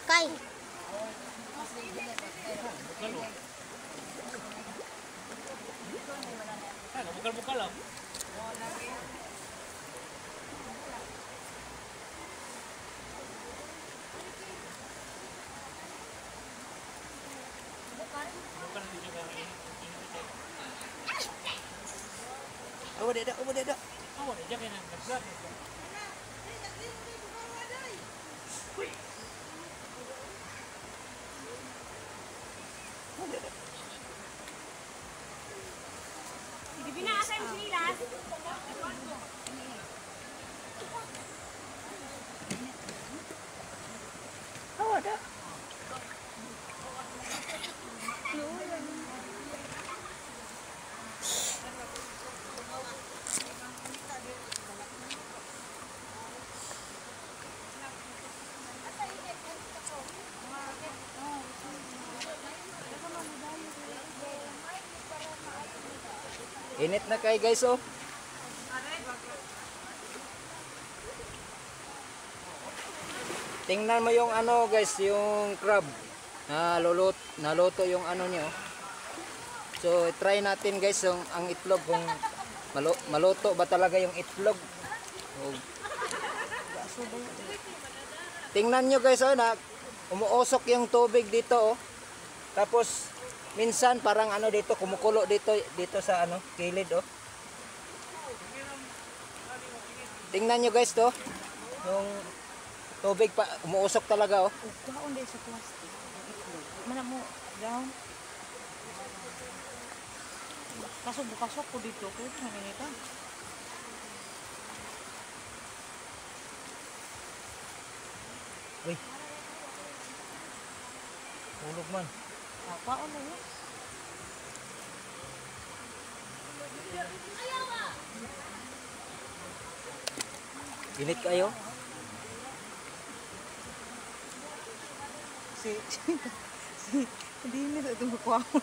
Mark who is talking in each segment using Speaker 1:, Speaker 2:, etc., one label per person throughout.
Speaker 1: Kay.
Speaker 2: Bukal-bukal lang.
Speaker 3: Oh, dada.
Speaker 2: Awan aja kaya nagdagdag.
Speaker 4: Hindi binasa yung silas.
Speaker 3: Oh, ada. Init na kay guys oh. Tingnan mo yung ano guys, yung crab. Naluto yung ano niyo. So try natin guys yung ang itlog kung maluto ba talaga yung itlog. Oh. Tingnan nyo guys oh, na umuusok yung tubig dito oh. Tapos minsan parang ano dito kumukulo dito sa ano kilid oh. Tingnan nyo guys to. Yung tubig pa umuusok talaga oh.
Speaker 4: Daon din sa plastic. Mana mo daon? Kaso bukasok ko dito ko nganito.
Speaker 3: Uy. Ulog man.
Speaker 4: Apa ulo yun?
Speaker 3: Init kayo?
Speaker 4: Hindi nila ito makuha mo.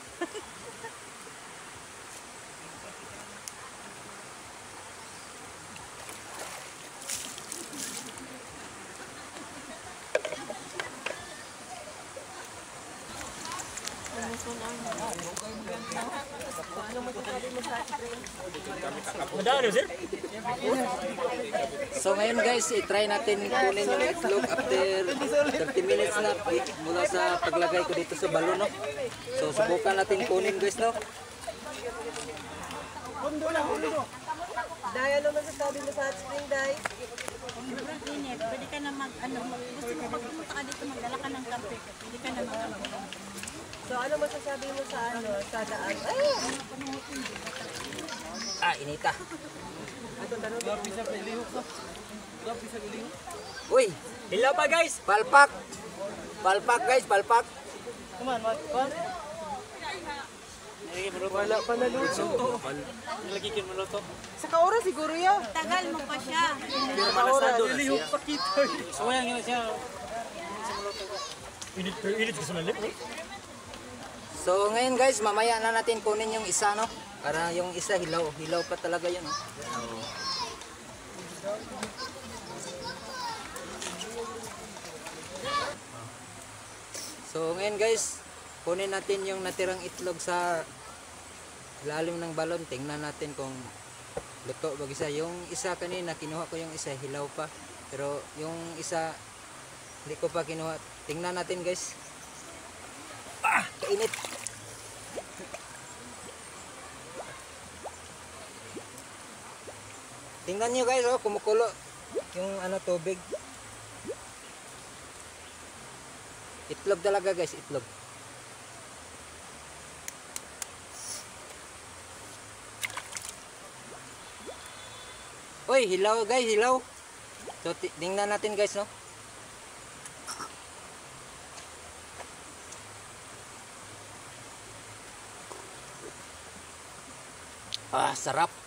Speaker 2: Madali sir.
Speaker 3: So ngayon guys, i-try natin kunin yung itlog after 30 minutes na mula sa paglagay ko dito sa balon no. So subukan natin kunin guys no.
Speaker 5: Dahil ano masasabi mo sa hot spring, Day?
Speaker 4: Init, pwede ka na gusto mo pagpunta ka dito, magdala ka ng kape. Pwede ka na
Speaker 5: So ano masasabi mo sa sa daan?
Speaker 3: Inita. Uy,
Speaker 2: Hilaw pa guys.
Speaker 3: palpak. Palpak guys, palpak.
Speaker 5: Wala pa naluto.
Speaker 2: Lagi kin maluto.
Speaker 5: Sa kaura siguro yan.
Speaker 4: tagal mo pa siya.
Speaker 2: Malasado na siya. Sumayang yun siya. Init kasi malip.
Speaker 3: So ngayon guys, mamaya na natin kunin yung isa no. Para yung isa hilaw pa talaga yun. So ngayon guys, kunin natin yung natirang itlog sa ilalim ng balon. Tingnan natin kung luto ba isa. Yung isa kanina kinuha ko yung isa hilaw pa. Pero yung isa hindi ko pa kinuha. Tingnan natin guys. Kainit. Tingnan nyo guys oh, kumukulo yung ano tubig. Itlog talaga guys, itlog. Uy, hilaw guys, hilaw. So tingnan natin guys no. Sarap.